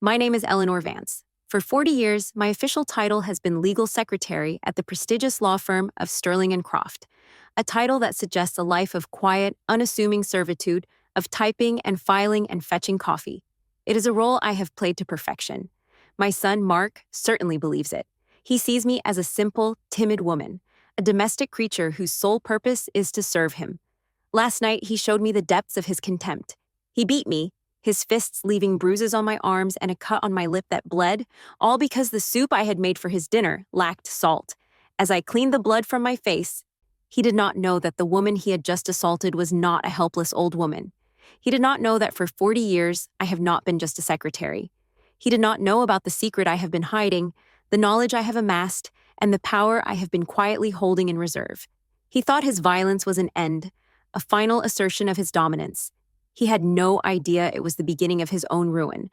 My name is Eleanor Vance. For 40 years, my official title has been legal secretary at the prestigious law firm of Sterling and Croft, a title that suggests a life of quiet, unassuming servitude, of typing and filing and fetching coffee. It is a role I have played to perfection. My son, Mark, certainly believes it. He sees me as a simple, timid woman, a domestic creature whose sole purpose is to serve him. Last night, he showed me the depths of his contempt. He beat me, his fists leaving bruises on my arms and a cut on my lip that bled, all because the soup I had made for his dinner lacked salt. As I cleaned the blood from my face, he did not know that the woman he had just assaulted was not a helpless old woman. He did not know that for 40 years, I have not been just a secretary. He did not know about the secret I have been hiding, the knowledge I have amassed, and the power I have been quietly holding in reserve. He thought his violence was an end, a final assertion of his dominance. He had no idea it was the beginning of his own ruin.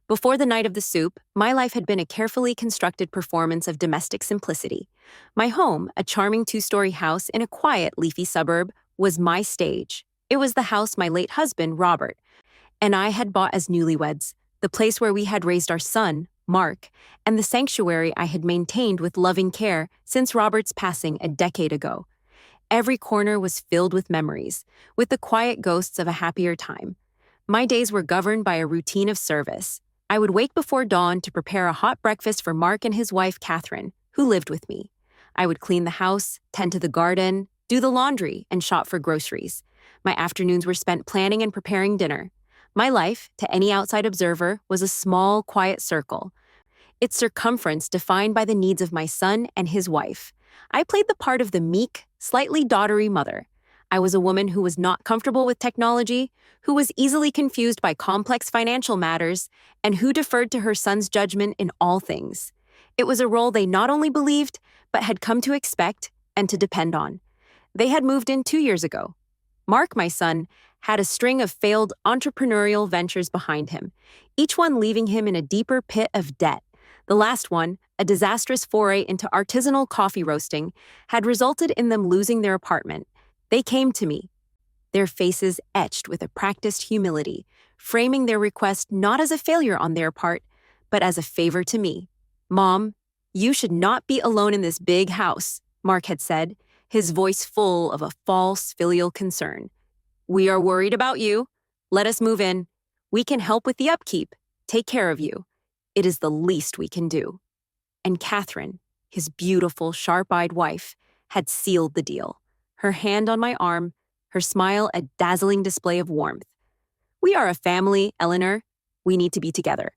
Before the night of the soup, my life had been a carefully constructed performance of domestic simplicity. My home, a charming two-story house in a quiet, leafy suburb, was my stage. It was the house my late husband, Robert, and I had bought as newlyweds, the place where we had raised our son, Mark, and the sanctuary I had maintained with loving care since Robert's passing a decade ago. Every corner was filled with memories, with the quiet ghosts of a happier time. My days were governed by a routine of service. I would wake before dawn to prepare a hot breakfast for Mark and his wife, Catherine, who lived with me. I would clean the house, tend to the garden, do the laundry, and shop for groceries. My afternoons were spent planning and preparing dinner. My life, to any outside observer, was a small, quiet circle, its circumference defined by the needs of my son and his wife. I played the part of the meek, slightly daughtery mother. I was a woman who was not comfortable with technology, who was easily confused by complex financial matters, and who deferred to her son's judgment in all things. It was a role they not only believed, but had come to expect and to depend on. They had moved in 2 years ago. Mark, my son, had a string of failed entrepreneurial ventures behind him, each one leaving him in a deeper pit of debt. The last one, a disastrous foray into artisanal coffee roasting, had resulted in them losing their apartment. They came to me, their faces etched with a practiced humility, framing their request not as a failure on their part, but as a favor to me. "Mom, you should not be alone in this big house," Mark had said, his voice full of a false filial concern. "We are worried about you. Let us move in. We can help with the upkeep, take care of you. It is the least we can do." And Catherine, his beautiful, sharp-eyed wife, had sealed the deal, her hand on my arm, her smile a dazzling display of warmth. "We are a family, Eleanor. We need to be together."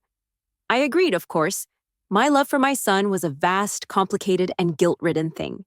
I agreed, of course. My love for my son was a vast, complicated, and guilt-ridden thing,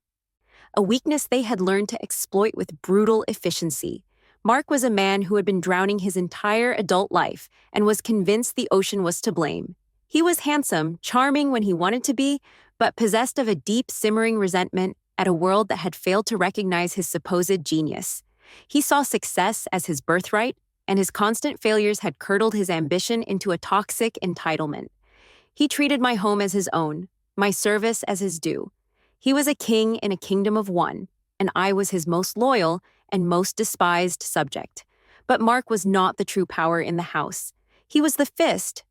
a weakness they had learned to exploit with brutal efficiency. Mark was a man who had been drowning his entire adult life and was convinced the ocean was to blame. He was handsome, charming when he wanted to be, but possessed of a deep, simmering resentment at a world that had failed to recognize his supposed genius. He saw success as his birthright, and his constant failures had curdled his ambition into a toxic entitlement. He treated my home as his own, my service as his due. He was a king in a kingdom of one, and I was his most loyal and most despised subject. But Mark was not the true power in the house. He was the fist,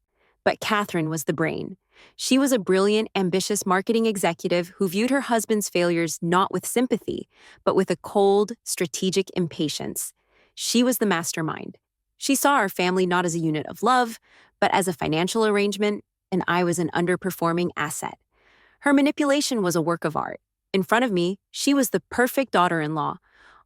but Catherine was the brain. She was a brilliant, ambitious marketing executive who viewed her husband's failures not with sympathy, but with a cold, strategic impatience. She was the mastermind. She saw our family not as a unit of love, but as a financial arrangement, and I was an underperforming asset. Her manipulation was a work of art. In front of me, she was the perfect daughter-in-law,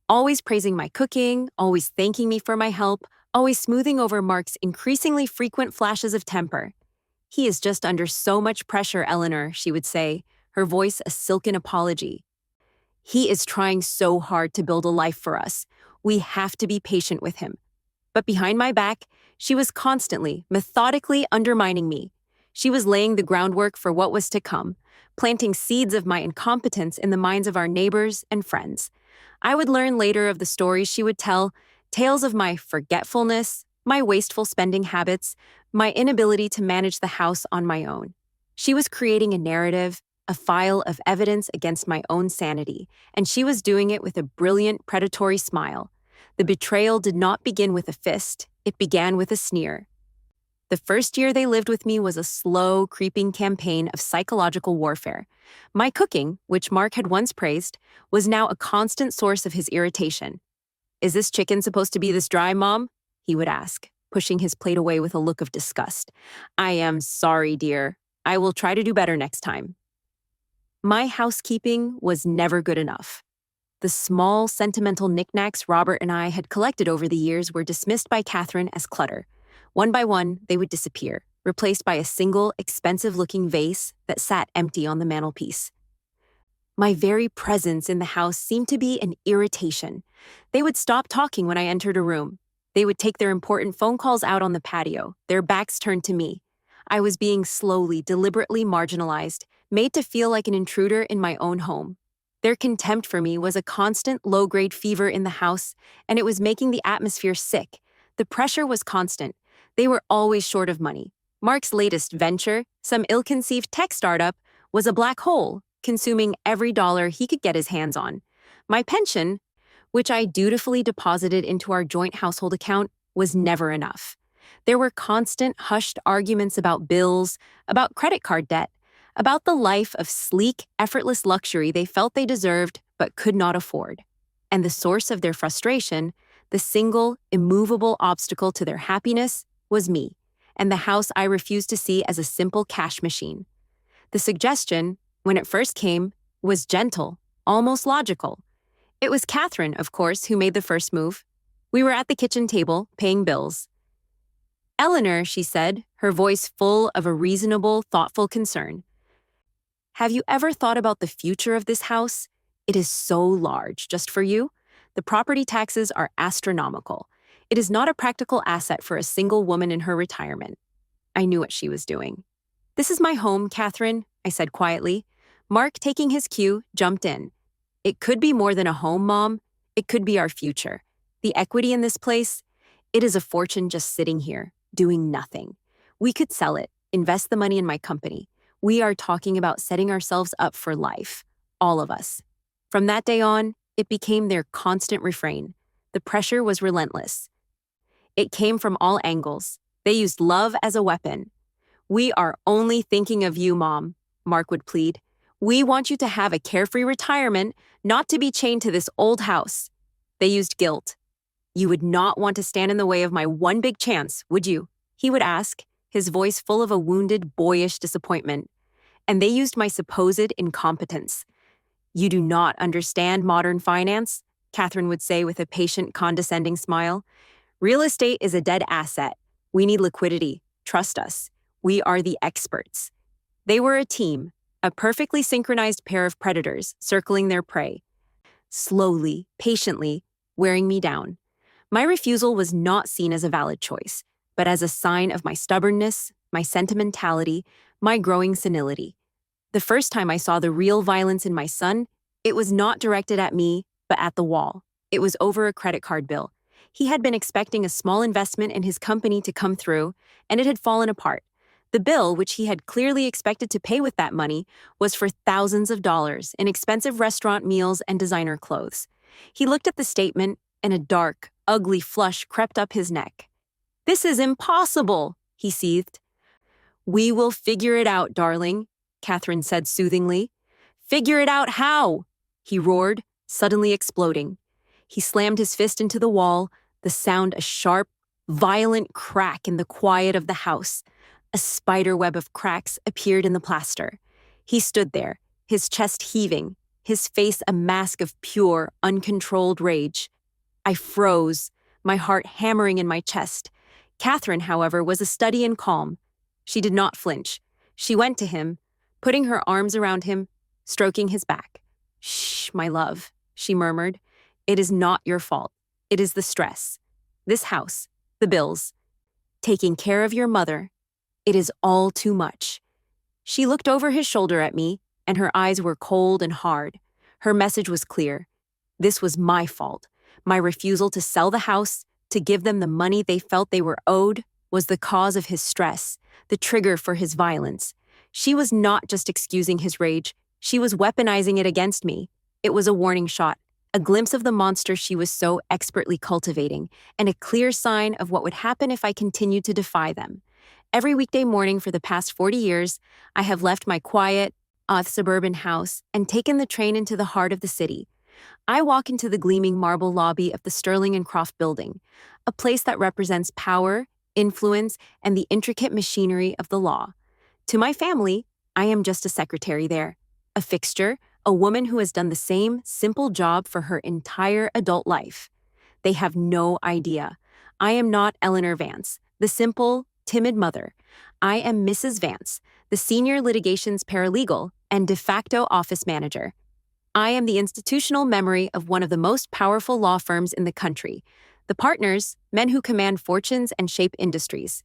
always praising my cooking, always thanking me for my help, always smoothing over Mark's increasingly frequent flashes of temper. "He is just under so much pressure, Eleanor," she would say, her voice a silken apology. "He is trying so hard to build a life for us. We have to be patient with him." But behind my back, she was constantly, methodically undermining me. She was laying the groundwork for what was to come, planting seeds of my incompetence in the minds of our neighbors and friends. I would learn later of the stories she would tell, tales of my forgetfulness, my wasteful spending habits, my inability to manage the house on my own. She was creating a narrative, a file of evidence against my own sanity, and she was doing it with a brilliant, predatory smile. The betrayal did not begin with a fist, it began with a sneer. The first year they lived with me was a slow, creeping campaign of psychological warfare. My cooking, which Mark had once praised, was now a constant source of his irritation. "Is this chicken supposed to be this dry, Mom?" he would ask, pushing his plate away with a look of disgust. "I am sorry, dear. I will try to do better next time." My housekeeping was never good enough. The small, sentimental knickknacks Robert and I had collected over the years were dismissed by Catherine as clutter. One by one, they would disappear, replaced by a single, expensive-looking vase that sat empty on the mantelpiece. My very presence in the house seemed to be an irritation. They would stop talking when I entered a room. They would take their important phone calls out on the patio, their backs turned to me. I was being slowly, deliberately marginalized, made to feel like an intruder in my own home. Their contempt for me was a constant low-grade fever in the house, and it was making the atmosphere sick. The pressure was constant. They were always short of money. Mark's latest venture, some ill-conceived tech startup, was a black hole, consuming every dollar he could get his hands on. My pension, which I dutifully deposited into our joint household account, was never enough. There were constant, hushed arguments about bills, about credit card debt, about the life of sleek, effortless luxury they felt they deserved but could not afford. And the source of their frustration, the single, immovable obstacle to their happiness, was me, and the house I refused to see as a simple cash machine. The suggestion, when it first came, was gentle, almost logical. It was Catherine, of course, who made the first move. We were at the kitchen table, paying bills. "Eleanor," she said, her voice full of a reasonable, thoughtful concern. "Have you ever thought about the future of this house? It is so large, just for you. The property taxes are astronomical. It is not a practical asset for a single woman in her retirement." I knew what she was doing. "This is my home, Catherine," I said quietly. Mark, taking his cue, jumped in. "It could be more than a home, Mom. It could be our future. The equity in this place, it is a fortune just sitting here, doing nothing. We could sell it, invest the money in my company. We are talking about setting ourselves up for life, all of us." From that day on, it became their constant refrain. The pressure was relentless. It came from all angles. They used love as a weapon. "We are only thinking of you, Mom," Mark would plead. "We want you to have a carefree retirement, not to be chained to this old house." They used guilt. "You would not want to stand in the way of my one big chance, would you?" he would ask, his voice full of a wounded, boyish disappointment. And they used my supposed incompetence. "You do not understand modern finance," Catherine would say with a patient, condescending smile. "Real estate is a dead asset. We need liquidity. Trust us. We are the experts." They were a team, a perfectly synchronized pair of predators circling their prey, slowly, patiently, wearing me down. My refusal was not seen as a valid choice, but as a sign of my stubbornness, my sentimentality, my growing senility. The first time I saw the real violence in my son, it was not directed at me, but at the wall. It was over a credit card bill. He had been expecting a small investment in his company to come through, and it had fallen apart. The bill, which he had clearly expected to pay with that money, was for thousands of dollars in expensive restaurant meals and designer clothes. He looked at the statement, and a dark, ugly flush crept up his neck. "This is impossible," he seethed. "We will figure it out, darling," Catherine said soothingly. "Figure it out how?" he roared, suddenly exploding. He slammed his fist into the wall, the sound a sharp, violent crack in the quiet of the house. A spiderweb of cracks appeared in the plaster. He stood there, his chest heaving, his face a mask of pure, uncontrolled rage. I froze, my heart hammering in my chest. Catherine, however, was a study in calm. She did not flinch. She went to him, putting her arms around him, stroking his back. "Shh, my love," she murmured. "It is not your fault. It is the stress. This house, the bills, taking care of your mother. It is all too much." She looked over his shoulder at me, and her eyes were cold and hard. Her message was clear. This was my fault. My refusal to sell the house, to give them the money they felt they were owed, was the cause of his stress, the trigger for his violence. She was not just excusing his rage, she was weaponizing it against me. It was a warning shot, a glimpse of the monster she was so expertly cultivating, and a clear sign of what would happen if I continued to defy them. Every weekday morning for the past 40 years, I have left my quiet, suburban house and taken the train into the heart of the city. I walk into the gleaming marble lobby of the Sterling and Croft building, a place that represents power, influence, and the intricate machinery of the law. To my family, I am just a secretary there, a fixture, a woman who has done the same simple job for her entire adult life. They have no idea. I am not Eleanor Vance, the simple, timid mother. I am Mrs. Vance, the senior litigations paralegal and de facto office manager. I am the institutional memory of one of the most powerful law firms in the country. The partners, men who command fortunes and shape industries,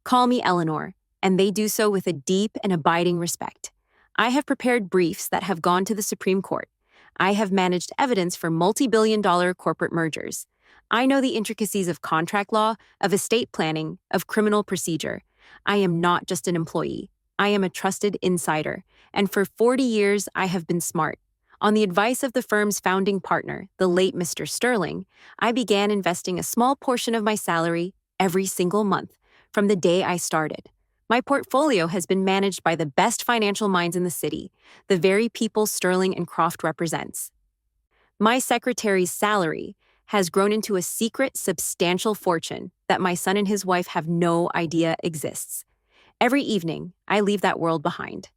call me Eleanor, and they do so with a deep and abiding respect. I have prepared briefs that have gone to the Supreme Court. I have managed evidence for multi-billion-dollar corporate mergers. I know the intricacies of contract law, of estate planning, of criminal procedure. I am not just an employee. I am a trusted insider, and for 40 years I have been smart. On the advice of the firm's founding partner, the late Mr. Sterling, I began investing a small portion of my salary every single month from the day I started. My portfolio has been managed by the best financial minds in the city, the very people Sterling and Croft represents. My secretary's salary has grown into a secret, substantial fortune that my son and his wife have no idea exists. Every evening, I leave that world behind.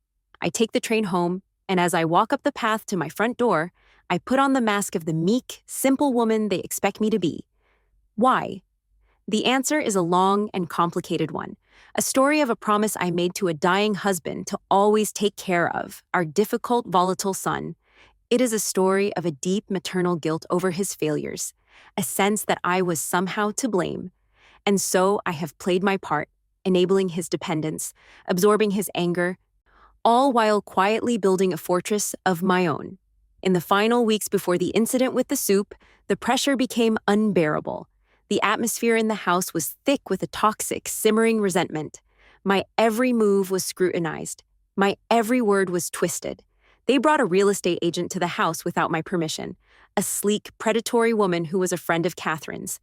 I take the train home, and as I walk up the path to my front door, I put on the mask of the meek, simple woman they expect me to be. Why? The answer is a long and complicated one, a story of a promise I made to a dying husband to always take care of our difficult, volatile son. It is a story of a deep maternal guilt over his failures, a sense that I was somehow to blame. And so I have played my part, enabling his dependence, absorbing his anger, all while quietly building a fortress of my own. In the final weeks before the incident with the soup, the pressure became unbearable. The atmosphere in the house was thick with a toxic, simmering resentment. My every move was scrutinized. My every word was twisted. They brought a real estate agent to the house without my permission, a sleek, predatory woman who was a friend of Catherine's.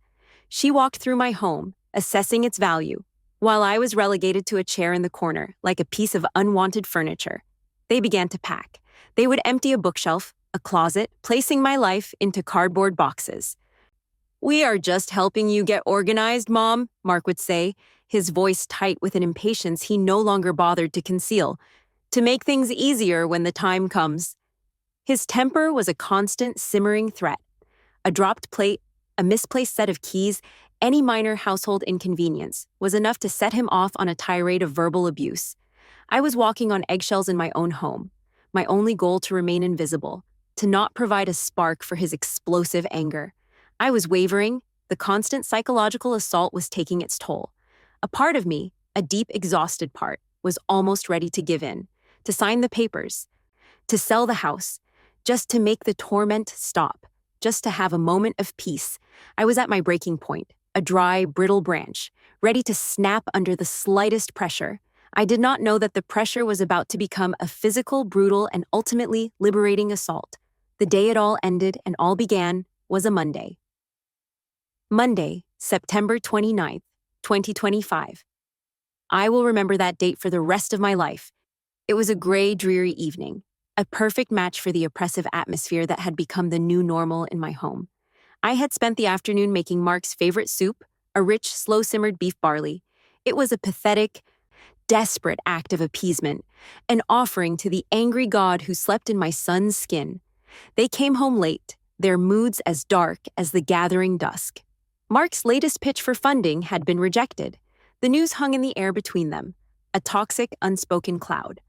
She walked through my home, assessing its value, while I was relegated to a chair in the corner, like a piece of unwanted furniture. They began to pack. They would empty a bookshelf, a closet, placing my life into cardboard boxes. "We are just helping you get organized, Mom," Mark would say, his voice tight with an impatience he no longer bothered to conceal, "to make things easier when the time comes." His temper was a constant, simmering threat. A dropped plate, a misplaced set of keys, any minor household inconvenience was enough to set him off on a tirade of verbal abuse. I was walking on eggshells in my own home, my only goal to remain invisible, to not provide a spark for his explosive anger. I was wavering. The constant psychological assault was taking its toll. A part of me, a deep, exhausted part, was almost ready to give in, to sign the papers, to sell the house, just to make the torment stop, just to have a moment of peace. I was at my breaking point, a dry, brittle branch, ready to snap under the slightest pressure. I did not know that the pressure was about to become a physical, brutal, and ultimately liberating assault. The day it all ended and all began was a Monday. Monday, September 29th, 2025. I will remember that date for the rest of my life. It was a gray, dreary evening, a perfect match for the oppressive atmosphere that had become the new normal in my home. I had spent the afternoon making Mark's favorite soup, a rich, slow-simmered beef barley. It was a pathetic, desperate act of appeasement, an offering to the angry god who slept in my son's skin. They came home late, their moods as dark as the gathering dusk. Mark's latest pitch for funding had been rejected. The news hung in the air between them, a toxic, unspoken cloud.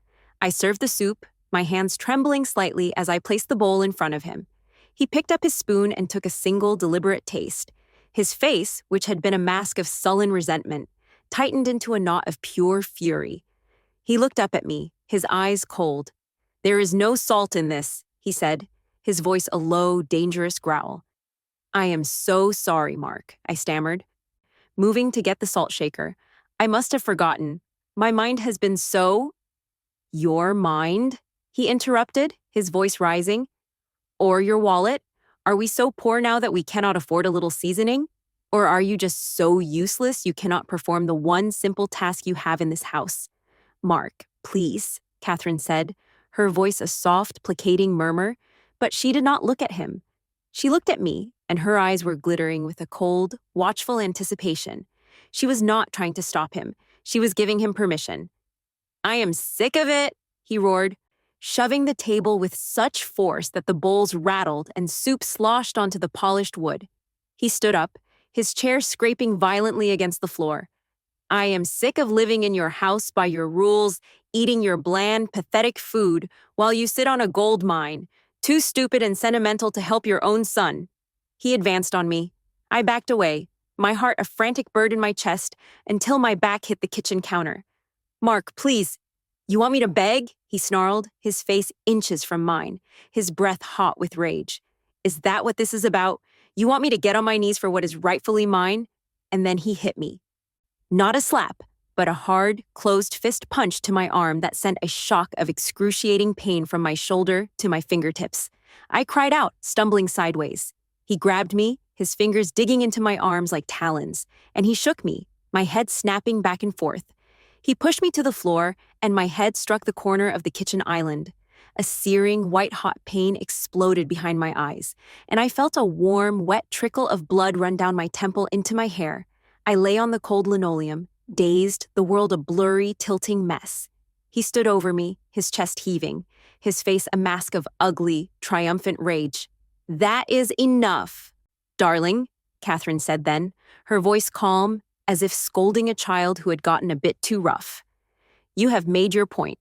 I served the soup, my hands trembling slightly as I placed the bowl in front of him. He picked up his spoon and took a single, deliberate taste. His face, which had been a mask of sullen resentment, tightened into a knot of pure fury. He looked up at me, his eyes cold. "There is no salt in this," he said, his voice a low, dangerous growl. "I am so sorry, Mark," I stammered. Moving to get the salt shaker, I must have forgotten. My mind has been so— "Your mind?" he interrupted, his voice rising. "Or your wallet? Are we so poor now that we cannot afford a little seasoning?" Or are you just so useless you cannot perform the one simple task you have in this house? Mark, please, Catherine said, her voice a soft, placating murmur, but she did not look at him. She looked at me, and her eyes were glittering with a cold, watchful anticipation. She was not trying to stop him. She was giving him permission. I am sick of it, he roared, shoving the table with such force that the bowls rattled and soup sloshed onto the polished wood. He stood up, his chair scraping violently against the floor. I am sick of living in your house by your rules, eating your bland, pathetic food while you sit on a gold mine, too stupid and sentimental to help your own son. He advanced on me. I backed away, my heart a frantic bird in my chest, until my back hit the kitchen counter. Mark, please. You want me to beg? He snarled, his face inches from mine, his breath hot with rage. Is that what this is about? You want me to get on my knees for what is rightfully mine? And then he hit me. Not a slap, but a hard, closed fist punch to my arm that sent a shock of excruciating pain from my shoulder to my fingertips. I cried out, stumbling sideways. He grabbed me, his fingers digging into my arms like talons, and he shook me, my head snapping back and forth. He pushed me to the floor, and my head struck the corner of the kitchen island. A searing, white-hot pain exploded behind my eyes, and I felt a warm, wet trickle of blood run down my temple into my hair. I lay on the cold linoleum, dazed, the world a blurry, tilting mess. He stood over me, his chest heaving, his face a mask of ugly, triumphant rage. That is enough, darling, Catherine said then, her voice calm, as if scolding a child who had gotten a bit too rough. You have made your point.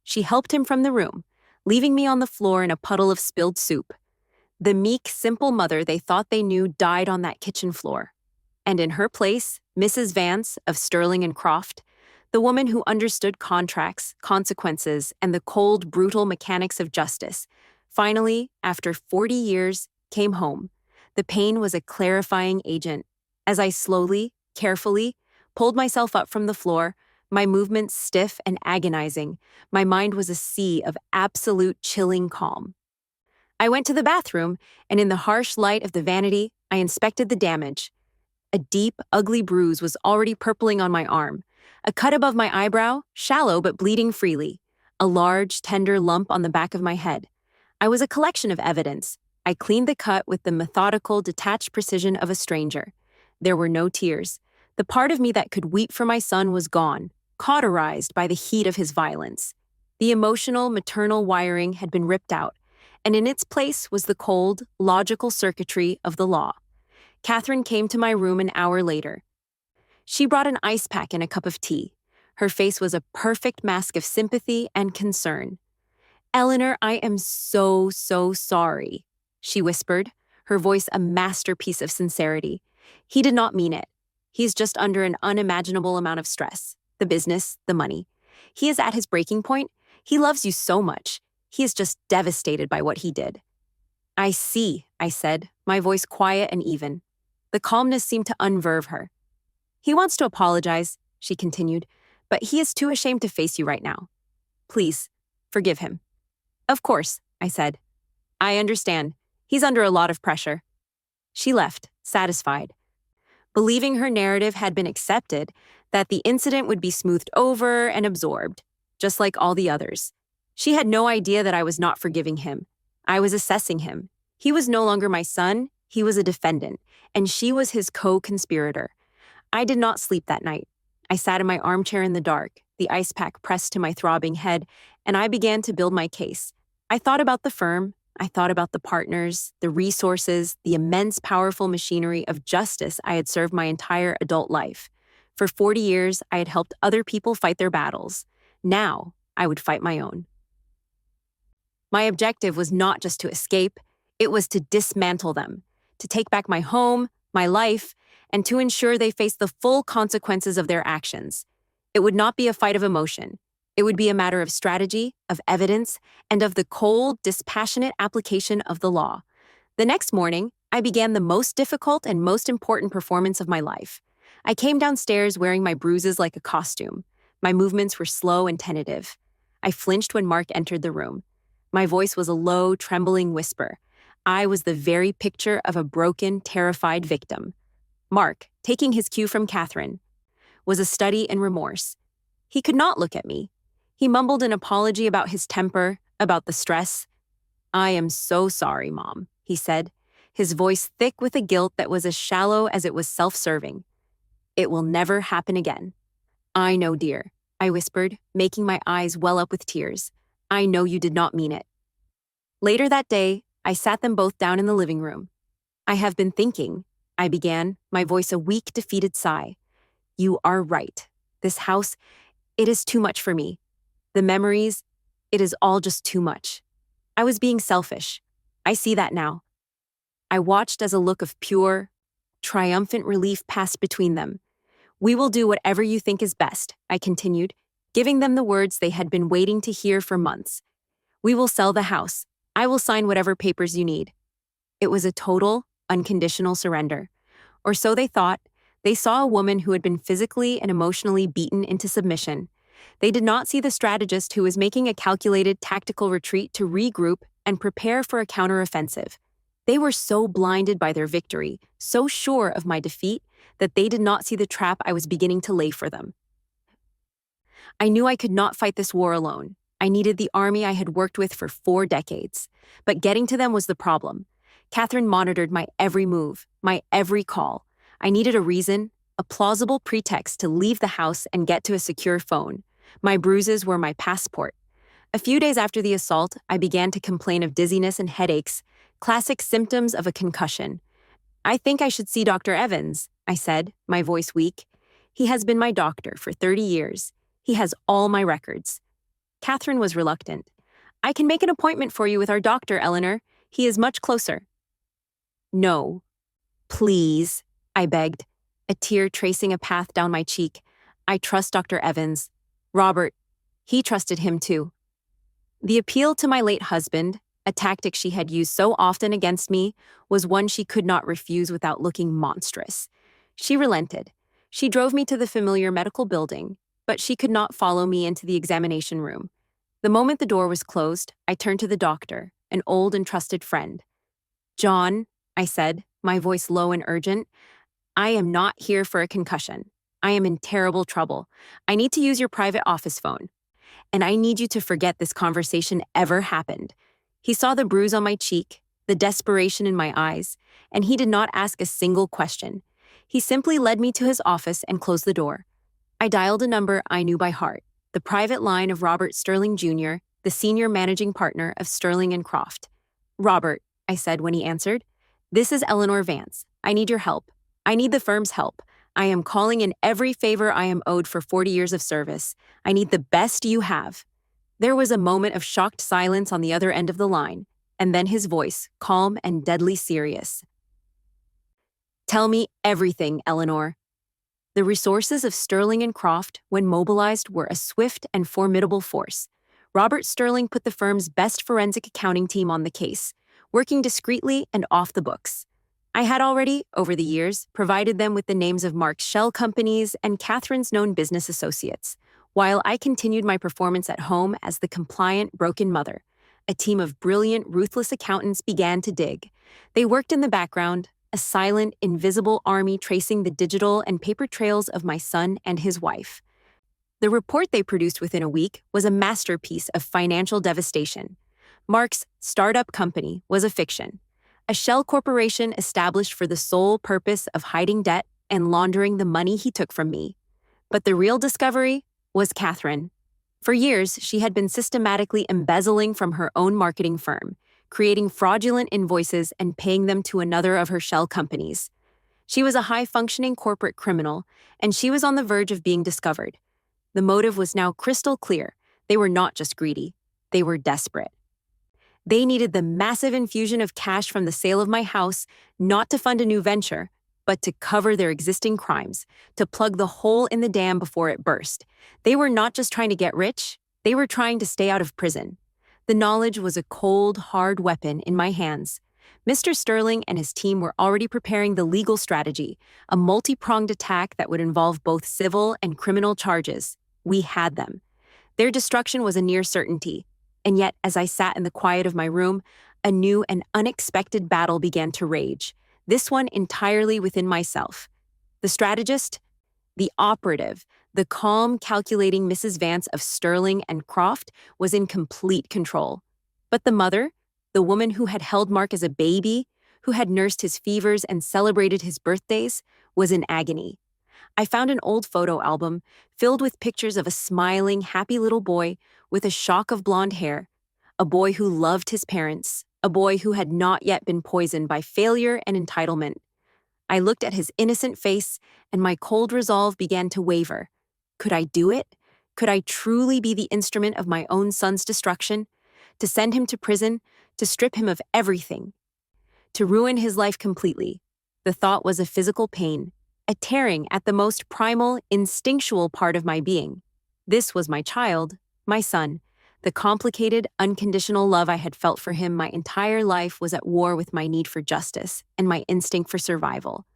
She helped him from the room, leaving me on the floor in a puddle of spilled soup. The meek, simple mother they thought they knew died on that kitchen floor. And in her place, Mrs. Vance of Sterling and Croft, the woman who understood contracts, consequences, and the cold, brutal mechanics of justice, finally, after 40 years, came home. The pain was a clarifying agent. As I slowly, carefully, pulled myself up from the floor, my movements stiff and agonizing, my mind was a sea of absolute chilling calm. I went to the bathroom, and in the harsh light of the vanity, I inspected the damage. A deep, ugly bruise was already purpling on my arm. A cut above my eyebrow, shallow but bleeding freely. A large, tender lump on the back of my head. I was a collection of evidence. I cleaned the cut with the methodical, detached precision of a stranger. There were no tears. The part of me that could weep for my son was gone, cauterized by the heat of his violence. The emotional, maternal wiring had been ripped out, and in its place was the cold, logical circuitry of the law. Catherine came to my room an hour later. She brought an ice pack and a cup of tea. Her face was a perfect mask of sympathy and concern. Eleanor, I am so sorry, she whispered, her voice a masterpiece of sincerity. He did not mean it. He's just under an unimaginable amount of stress. The business, the money. He is at his breaking point. He loves you so much. He is just devastated by what he did. I see, I said, my voice quiet and even. The calmness seemed to unnerve her. He wants to apologize, she continued, but he is too ashamed to face you right now. Please, forgive him. Of course, I said. I understand. He's under a lot of pressure. She left, satisfied. Believing her narrative had been accepted, that the incident would be smoothed over and absorbed, just like all the others. She had no idea that I was not forgiving him. I was assessing him. He was no longer my son, he was a defendant, and she was his co-conspirator. I did not sleep that night. I sat in my armchair in the dark, the ice pack pressed to my throbbing head, and I began to build my case. I thought about the firm, I thought about the partners, the resources, the immense powerful machinery of justice I had served my entire adult life. For 40 years, I had helped other people fight their battles. Now, I would fight my own. My objective was not just to escape, it was to dismantle them, to take back my home, my life, and to ensure they faced the full consequences of their actions. It would not be a fight of emotion. It would be a matter of strategy, of evidence, and of the cold, dispassionate application of the law. The next morning, I began the most difficult and most important performance of my life. I came downstairs wearing my bruises like a costume. My movements were slow and tentative. I flinched when Mark entered the room. My voice was a low, trembling whisper. I was the very picture of a broken, terrified victim. Mark, taking his cue from Catherine, was a study in remorse. He could not look at me. He mumbled an apology about his temper, about the stress. "I am so sorry, Mom," he said, his voice thick with a guilt that was as shallow as it was self-serving. "It will never happen again." "I know, dear," I whispered, making my eyes well up with tears. "I know you did not mean it." Later that day, I sat them both down in the living room. "I have been thinking," I began, my voice a weak, defeated sigh. "You are right. This house, it is too much for me. The memories, it is all just too much. I was being selfish. I see that now." I watched as a look of pure, triumphant relief passed between them. "We will do whatever you think is best," I continued, giving them the words they had been waiting to hear for months. "We will sell the house. I will sign whatever papers you need." It was a total, unconditional surrender. Or so they thought. They saw a woman who had been physically and emotionally beaten into submission. They did not see the strategist who was making a calculated tactical retreat to regroup and prepare for a counteroffensive. They were so blinded by their victory, so sure of my defeat, that they did not see the trap I was beginning to lay for them. I knew I could not fight this war alone. I needed the army I had worked with for 4 decades. But getting to them was the problem. Catherine monitored my every move, my every call. I needed a reason, a plausible pretext to leave the house and get to a secure phone. My bruises were my passport. A few days after the assault, I began to complain of dizziness and headaches, classic symptoms of a concussion. "I think I should see Dr. Evans," I said, my voice weak. "He has been my doctor for 30 years. He has all my records." Catherine was reluctant. "I can make an appointment for you with our doctor, Eleanor. He is much closer." "No. Please," I begged, a tear tracing a path down my cheek. "I trust Dr. Evans. Robert, he trusted him too." The appeal to my late husband, a tactic she had used so often against me, was one she could not refuse without looking monstrous. She relented. She drove me to the familiar medical building, but she could not follow me into the examination room. The moment the door was closed, I turned to the doctor, an old and trusted friend. "John," I said, my voice low and urgent, "I am not here for a concussion. I am in terrible trouble. I need to use your private office phone. And I need you to forget this conversation ever happened." He saw the bruise on my cheek, the desperation in my eyes, and he did not ask a single question. He simply led me to his office and closed the door. I dialed a number I knew by heart, the private line of Robert Sterling Jr., the senior managing partner of Sterling and Croft. "Robert," I said when he answered, "this is Eleanor Vance. I need your help. I need the firm's help. I am calling in every favor I am owed for 40 years of service. I need the best you have." There was a moment of shocked silence on the other end of the line, and then his voice, calm and deadly serious. "Tell me everything, Eleanor." The resources of Sterling and Croft, when mobilized, were a swift and formidable force. Robert Sterling put the firm's best forensic accounting team on the case, working discreetly and off the books. I had already, over the years, provided them with the names of Mark's shell companies and Catherine's known business associates, while I continued my performance at home as the compliant, broken mother. A team of brilliant, ruthless accountants began to dig. They worked in the background, a silent, invisible army tracing the digital and paper trails of my son and his wife. The report they produced within a week was a masterpiece of financial devastation. Mark's startup company was a fiction, a shell corporation established for the sole purpose of hiding debt and laundering the money he took from me. But the real discovery was Catherine. For years, she had been systematically embezzling from her own marketing firm, creating fraudulent invoices and paying them to another of her shell companies. She was a high-functioning corporate criminal, and she was on the verge of being discovered. The motive was now crystal clear. They were not just greedy. They were desperate. They needed the massive infusion of cash from the sale of my house, not to fund a new venture, but to cover their existing crimes, to plug the hole in the dam before it burst. They were not just trying to get rich, they were trying to stay out of prison. The knowledge was a cold, hard weapon in my hands. Mr. Sterling and his team were already preparing the legal strategy, a multi-pronged attack that would involve both civil and criminal charges. We had them. Their destruction was a near certainty. And yet, as I sat in the quiet of my room, a new and unexpected battle began to rage. This one entirely within myself. The strategist, the operative, the calm, calculating Mrs. Vance of Sterling and Croft was in complete control. But the mother, the woman who had held Mark as a baby, who had nursed his fevers and celebrated his birthdays, was in agony. I found an old photo album filled with pictures of a smiling, happy little boy with a shock of blonde hair, a boy who loved his parents, a boy who had not yet been poisoned by failure and entitlement. I looked at his innocent face, and my cold resolve began to waver. Could I do it? Could I truly be the instrument of my own son's destruction? To send him to prison, to strip him of everything, to ruin his life completely. The thought was a physical pain, a tearing at the most primal, instinctual part of my being. This was my child, my son. The complicated, unconditional love I had felt for him my entire life was at war with my need for justice and my instinct for survival.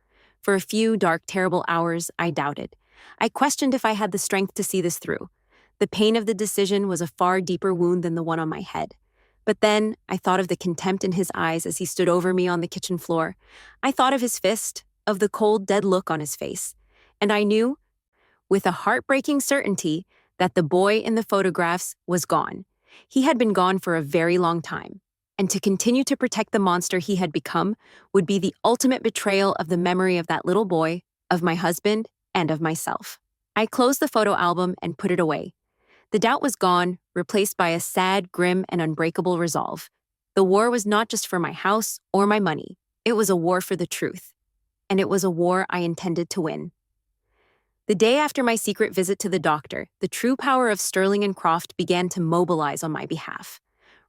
For a few dark, terrible hours, I doubted. I questioned if I had the strength to see this through. The pain of the decision was a far deeper wound than the one on my head. But then I thought of the contempt in his eyes as he stood over me on the kitchen floor. I thought of his fist, of the cold, dead look on his face. And I knew, with a heartbreaking certainty, that the boy in the photographs was gone. He had been gone for a very long time. And to continue to protect the monster he had become would be the ultimate betrayal of the memory of that little boy, of my husband, and of myself. I closed the photo album and put it away. The doubt was gone, replaced by a sad, grim, and unbreakable resolve. The war was not just for my house or my money. It was a war for the truth. And it was a war I intended to win. The day after my secret visit to the doctor, the true power of Sterling and Croft began to mobilize on my behalf.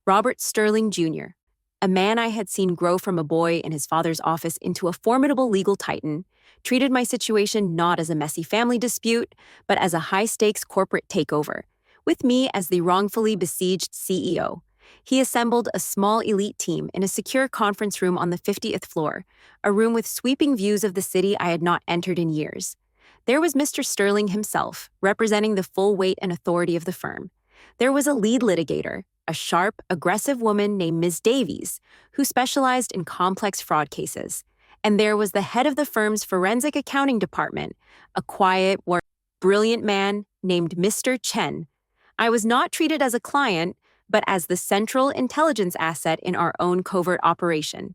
Robert Sterling, Jr., a man I had seen grow from a boy in his father's office into a formidable legal titan, treated my situation not as a messy family dispute, but as a high-stakes corporate takeover, with me as the wrongfully besieged CEO. He assembled a small elite team in a secure conference room on the 50th floor, a room with sweeping views of the city I had not entered in years. There was Mr. Sterling himself, representing the full weight and authority of the firm. There was a lead litigator, a sharp, aggressive woman named Ms. Davies, who specialized in complex fraud cases. And there was the head of the firm's forensic accounting department, a quiet, brilliant man named Mr. Chen. I was not treated as a client, but as the central intelligence asset in our own covert operation.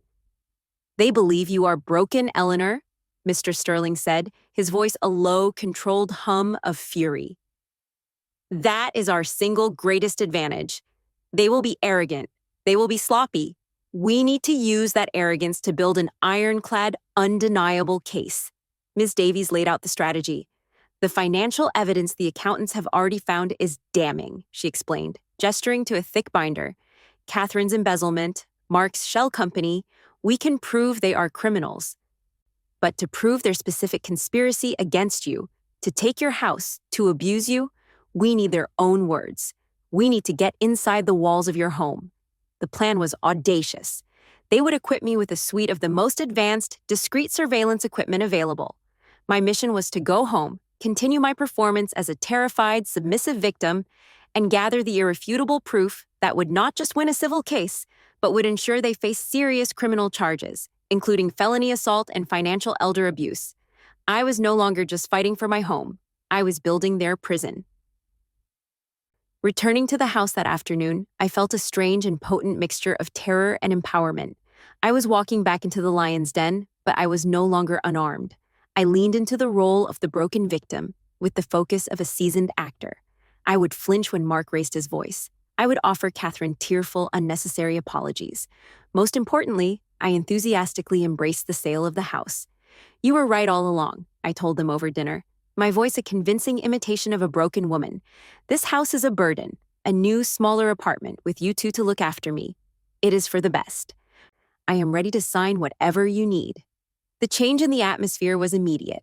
"They believe you are broken, Eleanor," Mr. Sterling said, his voice a low, controlled hum of fury. "That is our single greatest advantage. They will be arrogant. They will be sloppy. We need to use that arrogance to build an ironclad, undeniable case." Ms. Davies laid out the strategy. "The financial evidence the accountants have already found is damning," she explained, gesturing to a thick binder. "Catherine's embezzlement, Mark's shell company, we can prove they are criminals. But to prove their specific conspiracy against you, to take your house, to abuse you, we need their own words. We need to get inside the walls of your home." The plan was audacious. They would equip me with a suite of the most advanced, discreet surveillance equipment available. My mission was to go home, continue my performance as a terrified, submissive victim, and gather the irrefutable proof that would not just win a civil case, but would ensure they face serious criminal charges, including felony assault and financial elder abuse. I was no longer just fighting for my home. I was building their prison. Returning to the house that afternoon, I felt a strange and potent mixture of terror and empowerment. I was walking back into the lion's den, but I was no longer unarmed. I leaned into the role of the broken victim, with the focus of a seasoned actor. I would flinch when Mark raised his voice. I would offer Catherine tearful, unnecessary apologies. Most importantly, I enthusiastically embraced the sale of the house. "You were right all along," I told them over dinner, my voice a convincing imitation of a broken woman. "This house is a burden, a new, smaller apartment with you two to look after me. It is for the best. I am ready to sign whatever you need." The change in the atmosphere was immediate.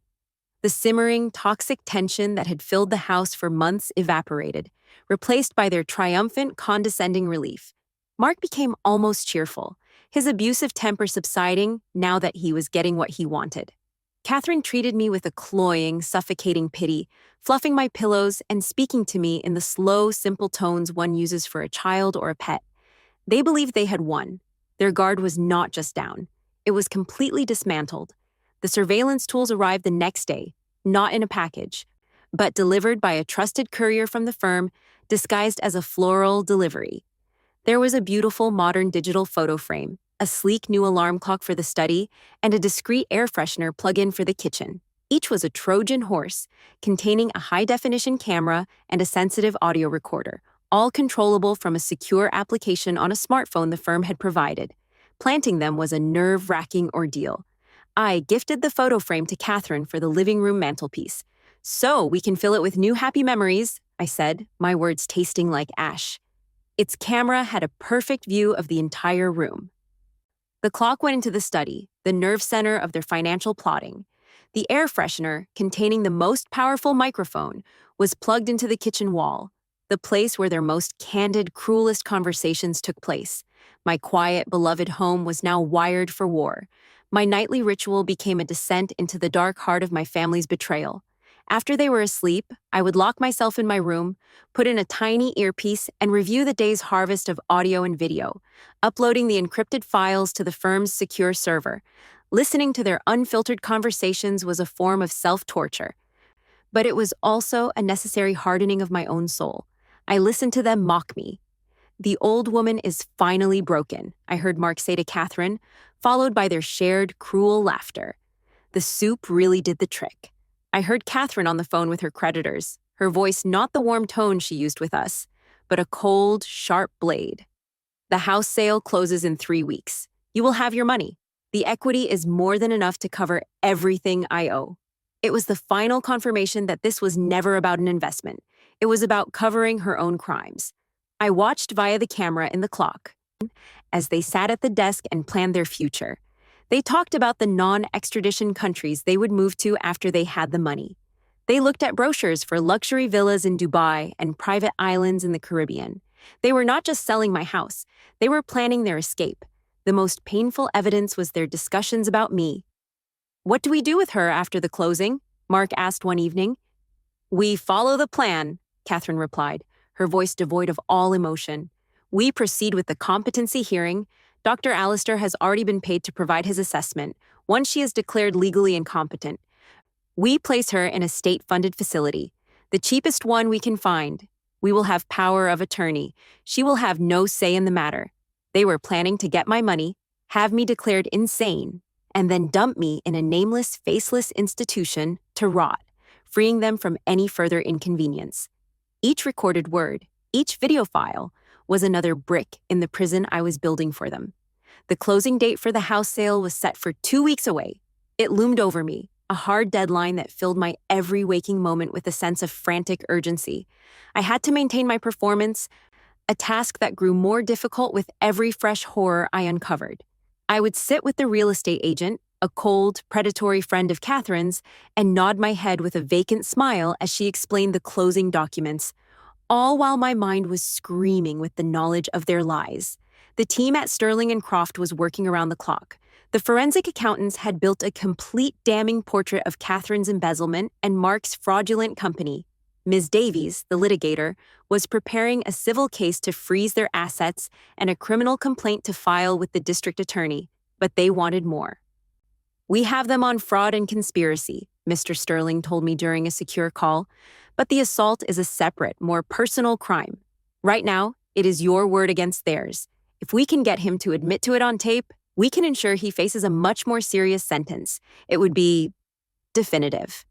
The simmering, toxic tension that had filled the house for months evaporated, replaced by their triumphant, condescending relief. Mark became almost cheerful, his abusive temper subsiding now that he was getting what he wanted. Catherine treated me with a cloying, suffocating pity, fluffing my pillows and speaking to me in the slow, simple tones one uses for a child or a pet. They believed they had won. Their guard was not just down. It was completely dismantled. The surveillance tools arrived the next day, not in a package, but delivered by a trusted courier from the firm, disguised as a floral delivery. There was a beautiful modern digital photo frame, a sleek new alarm clock for the study, and a discreet air freshener plug-in for the kitchen. Each was a Trojan horse, containing a high-definition camera and a sensitive audio recorder, all controllable from a secure application on a smartphone the firm had provided. Planting them was a nerve-wracking ordeal. I gifted the photo frame to Catherine for the living room mantelpiece. "So we can fill it with new happy memories," I said, my words tasting like ash. Its camera had a perfect view of the entire room. The clock went into the study, the nerve center of their financial plotting. The air freshener, containing the most powerful microphone, was plugged into the kitchen wall, the place where their most candid, cruelest conversations took place. My quiet, beloved home was now wired for war. My nightly ritual became a descent into the dark heart of my family's betrayal. After they were asleep, I would lock myself in my room, put in a tiny earpiece, and review the day's harvest of audio and video, uploading the encrypted files to the firm's secure server. Listening to their unfiltered conversations was a form of self-torture. But it was also a necessary hardening of my own soul. I listened to them mock me. "The old woman is finally broken," I heard Mark say to Catherine, followed by their shared, cruel laughter. The soup really did the trick. I heard Catherine on the phone with her creditors, her voice not the warm tone she used with us, but a cold, sharp blade. "The house sale closes in 3 weeks. You will have your money. The equity is more than enough to cover everything I owe." It was the final confirmation that this was never about an investment. It was about covering her own crimes. I watched via the camera in the clock as they sat at the desk and planned their future. They talked about the non-extradition countries they would move to after they had the money. They looked at brochures for luxury villas in Dubai and private islands in the Caribbean. They were not just selling my house, they were planning their escape. The most painful evidence was their discussions about me. "What do we do with her after the closing?" Mark asked one evening. "We follow the plan," Catherine replied, her voice devoid of all emotion. "We proceed with the competency hearing. Dr. Allister has already been paid to provide his assessment, once she is declared legally incompetent. We place her in a state-funded facility, the cheapest one we can find. We will have power of attorney. She will have no say in the matter. They were planning to get my money, have me declared insane, and then dump me in a nameless, faceless institution to rot, freeing them from any further inconvenience. Each recorded word, each video file, was another brick in the prison I was building for them. The closing date for the house sale was set for 2 weeks away. It loomed over me, a hard deadline that filled my every waking moment with a sense of frantic urgency. I had to maintain my performance, a task that grew more difficult with every fresh horror I uncovered. I would sit with the real estate agent, a cold, predatory friend of Catherine's, and nod my head with a vacant smile as she explained the closing documents, all while my mind was screaming with the knowledge of their lies. The team at Sterling and Croft was working around the clock. The forensic accountants had built a complete damning portrait of Catherine's embezzlement and Mark's fraudulent company. Ms. Davies, the litigator, was preparing a civil case to freeze their assets and a criminal complaint to file with the district attorney, but they wanted more. "We have them on fraud and conspiracy," Mr. Sterling told me during a secure call, "but the assault is a separate, more personal crime. Right now, it is your word against theirs. If we can get him to admit to it on tape, we can ensure he faces a much more serious sentence. It would be definitive."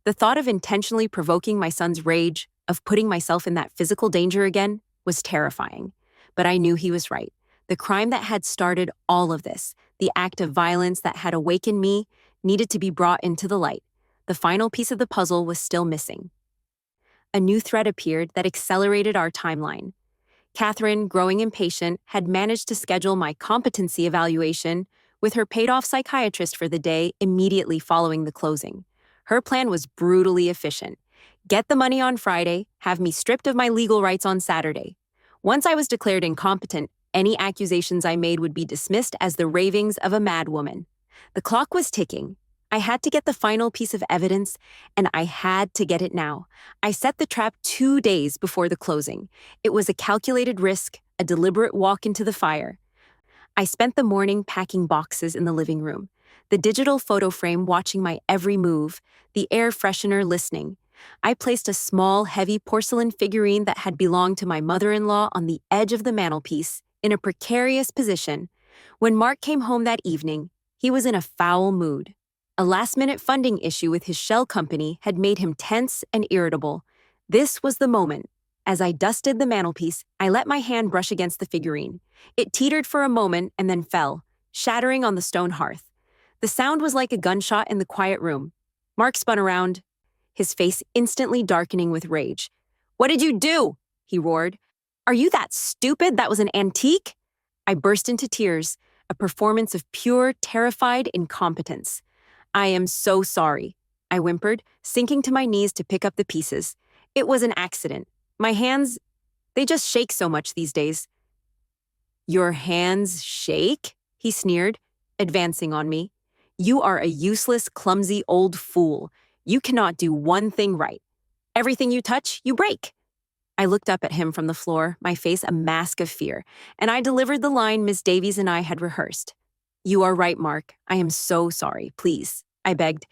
The thought of intentionally provoking my son's rage, of putting myself in that physical danger again, was terrifying. But I knew he was right. The crime that had started all of this, the act of violence that had awakened me, needed to be brought into the light. The final piece of the puzzle was still missing. A new thread appeared that accelerated our timeline. Catherine, growing impatient, had managed to schedule my competency evaluation with her paid-off psychiatrist for the day immediately following the closing. Her plan was brutally efficient. Get the money on Friday, have me stripped of my legal rights on Saturday. Once I was declared incompetent, any accusations I made would be dismissed as the ravings of a madwoman. The clock was ticking. I had to get the final piece of evidence, and I had to get it now. I set the trap 2 days before the closing. It was a calculated risk, a deliberate walk into the fire. I spent the morning packing boxes in the living room. the digital photo frame watching my every move, the air freshener listening. I placed a small, heavy porcelain figurine that had belonged to my mother-in-law on the edge of the mantelpiece, in a precarious position. When Mark came home that evening, he was in a foul mood. A last-minute funding issue with his shell company had made him tense and irritable. This was the moment. As I dusted the mantelpiece, I let my hand brush against the figurine. It teetered for a moment and then fell, shattering on the stone hearth. The sound was like a gunshot in the quiet room. Mark spun around, his face instantly darkening with rage. "What did you do?" he roared. "Are you that stupid? That was an antique?" I burst into tears, a performance of pure, terrified incompetence. "I am so sorry," I whimpered, sinking to my knees to pick up the pieces. "It was an accident. My hands, they just shake so much these days." "Your hands shake?" he sneered, advancing on me. "You are a useless, clumsy old fool. You cannot do one thing right. Everything you touch, you break." I looked up at him from the floor, my face a mask of fear, and I delivered the line Miss Davies and I had rehearsed. "You are right, Mark. I am so sorry. Please," I begged,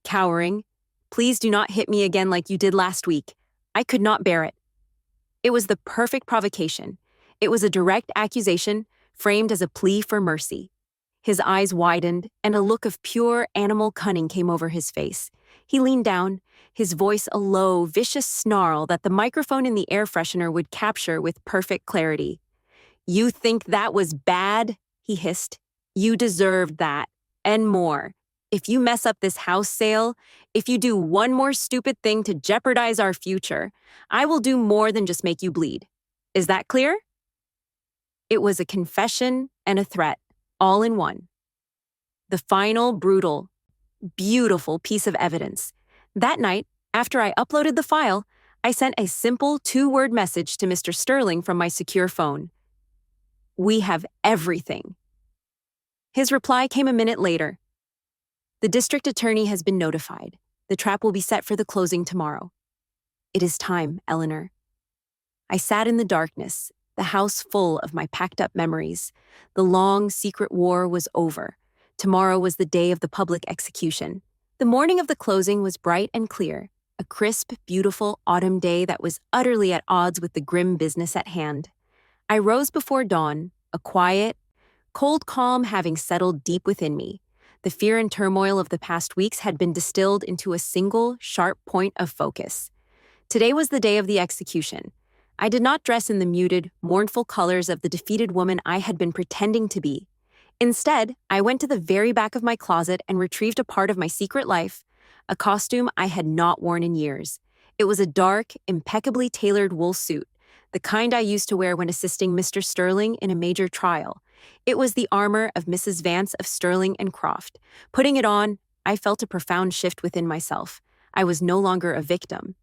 cowering. "Please do not hit me again like you did last week." I could not bear it. It was the perfect provocation. It was a direct accusation, framed as a plea for mercy. His eyes widened, and a look of pure animal cunning came over his face. He leaned down, his voice a low, vicious snarl that the microphone in the air freshener would capture with perfect clarity. "You think that was bad?" he hissed. "You deserved that, and more. If you mess up this house sale, if you do one more stupid thing to jeopardize our future, I will do more than just make you bleed. Is that clear?" It was a confession and a threat, all in one. The final, brutal, beautiful piece of evidence. That night, after I uploaded the file, I sent a simple 2-word message to Mr. Sterling from my secure phone. "We have everything." His reply came a minute later. "The district attorney has been notified. The trap will be set for the closing tomorrow." It is time, Eleanor. I sat in the darkness, the house full of my packed-up memories. The long, secret war was over. Tomorrow was the day of the public execution. The morning of the closing was bright and clear, a crisp, beautiful autumn day that was utterly at odds with the grim business at hand. I rose before dawn, a quiet, cold calm having settled deep within me. The fear and turmoil of the past weeks had been distilled into a single, sharp point of focus. Today was the day of the execution. I did not dress in the muted, mournful colors of the defeated woman I had been pretending to be. Instead, I went to the very back of my closet and retrieved a part of my secret life, a costume I had not worn in years. It was a dark, impeccably tailored wool suit, the kind I used to wear when assisting Mr. Sterling in a major trial. It was the armor of Mrs. Vance of Sterling and Croft. Putting it on, I felt a profound shift within myself. I was no longer a victim.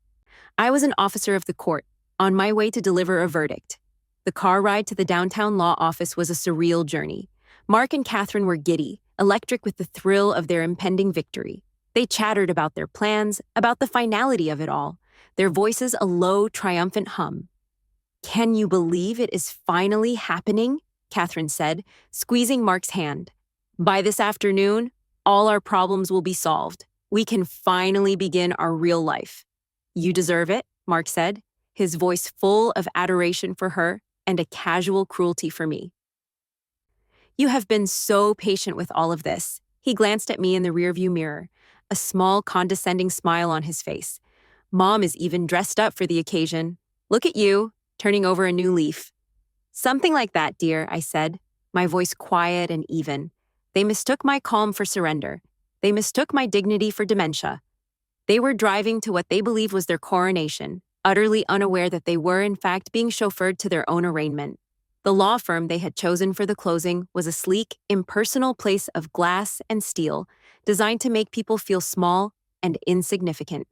I was an officer of the court, on my way to deliver a verdict. The car ride to the downtown law office was a surreal journey. Mark and Catherine were giddy, electric with the thrill of their impending victory. They chattered about their plans, about the finality of it all, their voices a low, triumphant hum. "Can you believe it is finally happening?" Catherine said, squeezing Mark's hand. "By this afternoon, all our problems will be solved. We can finally begin our real life." "You deserve it," Mark said, his voice full of adoration for her and a casual cruelty for me. "You have been so patient with all of this." He glanced at me in the rearview mirror, a small, condescending smile on his face. "Mom is even dressed up for the occasion. Look at you, turning over a new leaf." "Something like that, dear," I said, my voice quiet and even. They mistook my calm for surrender. They mistook my dignity for dementia. They were driving to what they believed was their coronation, utterly unaware that they were, in fact, being chauffeured to their own arraignment. The law firm they had chosen for the closing was a sleek, impersonal place of glass and steel, designed to make people feel small and insignificant.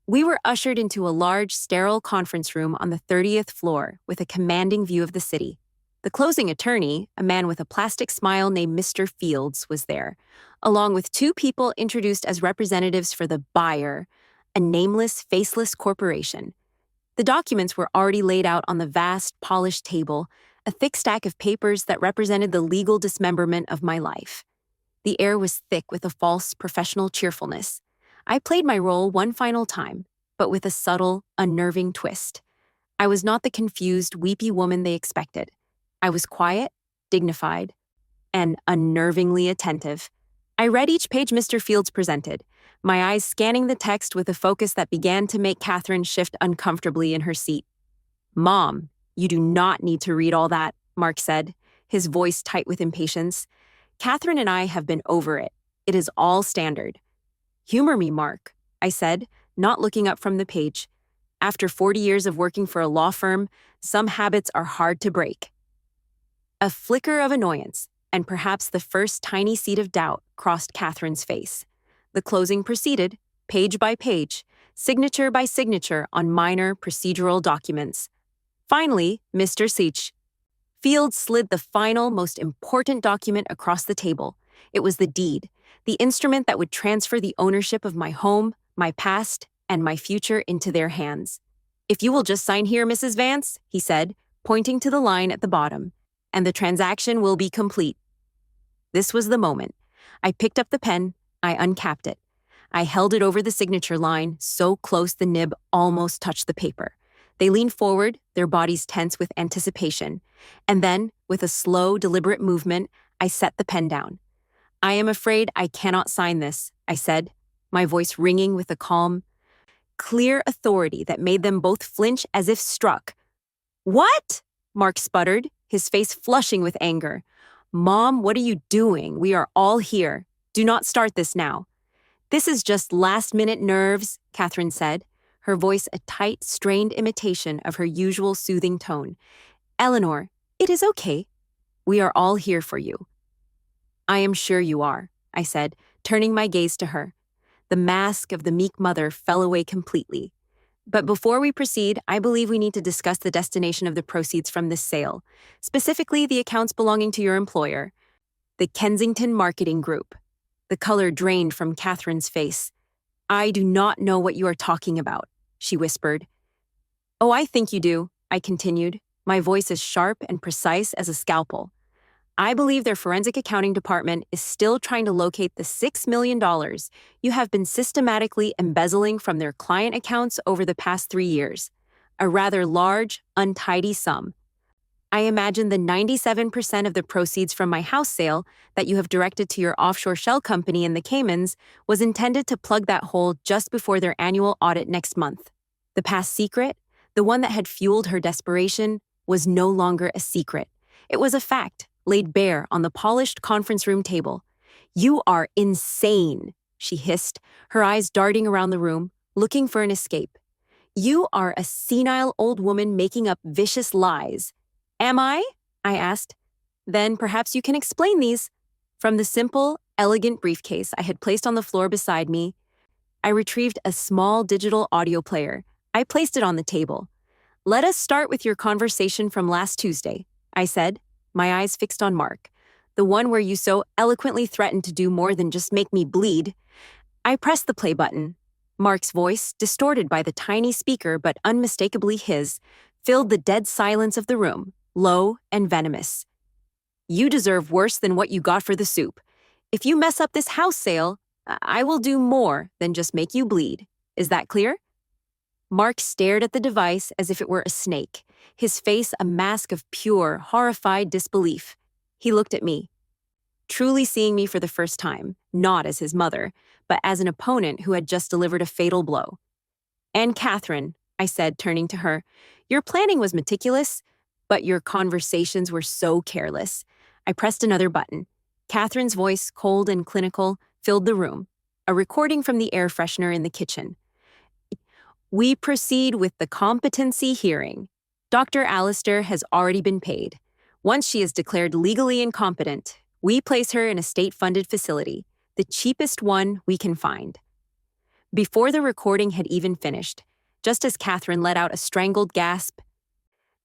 We were ushered into a large, sterile conference room on the 30th floor with a commanding view of the city. The closing attorney, a man with a plastic smile named Mr. Fields, was there, along with 2 people introduced as representatives for the buyer, a nameless, faceless corporation. The documents were already laid out on the vast, polished table, a thick stack of papers that represented the legal dismemberment of my life. The air was thick with a false professional cheerfulness. I played my role one final time, but with a subtle, unnerving twist. I was not the confused, weepy woman they expected. I was quiet, dignified, and unnervingly attentive. I read each page Mr. Fields presented, my eyes scanning the text with a focus that began to make Catherine shift uncomfortably in her seat. "Mom, you do not need to read all that," Mark said, his voice tight with impatience. "Catherine and I have been over it. It is all standard." "Humor me, Mark," I said, not looking up from the page. "After 40 years of working for a law firm, some habits are hard to break." A flicker of annoyance, and perhaps the first tiny seed of doubt, crossed Catherine's face. The closing proceeded, page by page, signature by signature on minor procedural documents. Finally, Mr. Seach. Fields slid the final, most important document across the table. It was the deed, the instrument that would transfer the ownership of my home, my past, and my future into their hands. "If you will just sign here, Mrs. Vance," he said, pointing to the line at the bottom, "and the transaction will be complete." This was the moment. I picked up the pen, I uncapped it. I held it over the signature line, so close the nib almost touched the paper. They leaned forward, their bodies tense with anticipation. And then, with a slow, deliberate movement, I set the pen down. "I am afraid I cannot sign this," I said, my voice ringing with a calm, clear authority that made them both flinch as if struck. "What?" Mark sputtered, his face flushing with anger. "Mom, what are you doing? We are all here. Do not start this now." "This is just last-minute nerves," Catherine said, her voice a tight, strained imitation of her usual soothing tone. "Eleanor, it is okay. We are all here for you." "I am sure you are," I said, turning my gaze to her. The mask of the meek mother fell away completely. "But before we proceed, I believe we need to discuss the destination of the proceeds from this sale, specifically the accounts belonging to your employer, the Kensington Marketing Group." The color drained from Catherine's face. "I do not know what you are talking about," she whispered. "Oh, I think you do," I continued, my voice as sharp and precise as a scalpel. "I believe their forensic accounting department is still trying to locate the $6 million you have been systematically embezzling from their client accounts over the past 3 years. A rather large, untidy sum. I imagine the 97% of the proceeds from my house sale that you have directed to your offshore shell company in the Caymans was intended to plug that hole just before their annual audit next month. The past secret, the one that had fueled her desperation, was no longer a secret. It was a fact, laid bare on the polished conference room table. "You are insane," she hissed, her eyes darting around the room, looking for an escape. "You are a senile old woman making up vicious lies." "Am I?" I asked. "Then perhaps you can explain these." From the simple, elegant briefcase I had placed on the floor beside me, I retrieved a small digital audio player. I placed it on the table. "Let us start with your conversation from last Tuesday," I said, my eyes fixed on Mark, "the one where you so eloquently threatened to do more than just make me bleed." I pressed the play button. Mark's voice, distorted by the tiny speaker but unmistakably his, filled the dead silence of the room, low and venomous. "You deserve worse than what you got for the soup. If you mess up this house sale, I will do more than just make you bleed. Is that clear?" Mark stared at the device as if it were a snake, his face a mask of pure, horrified disbelief. He looked at me, truly seeing me for the first time, not as his mother, but as an opponent who had just delivered a fatal blow. "And Catherine," I said, turning to her, "your planning was meticulous, but your conversations were so careless." I pressed another button. Catherine's voice, cold and clinical, filled the room, a recording from the air freshener in the kitchen. "We proceed with the competency hearing. Dr. Allister has already been paid. Once she is declared legally incompetent, we place her in a state-funded facility, the cheapest one we can find." Before the recording had even finished, just as Catherine let out a strangled gasp,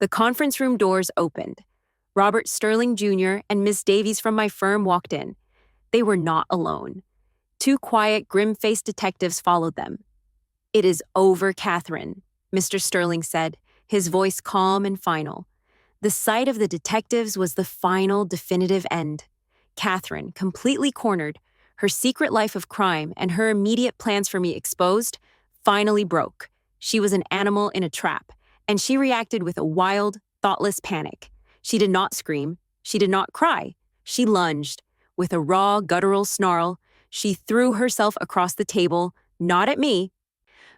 the conference room doors opened. Robert Sterling Jr. and Miss Davies from my firm walked in. They were not alone. 2 quiet, grim-faced detectives followed them. "It is over, Catherine," Mr. Sterling said, his voice calm and final. The sight of the detectives was the final, definitive end. Catherine, completely cornered, her secret life of crime and her immediate plans for me exposed, finally broke. She was an animal in a trap, and she reacted with a wild, thoughtless panic. She did not scream. She did not cry. She lunged. With a raw, guttural snarl, she threw herself across the table, not at me,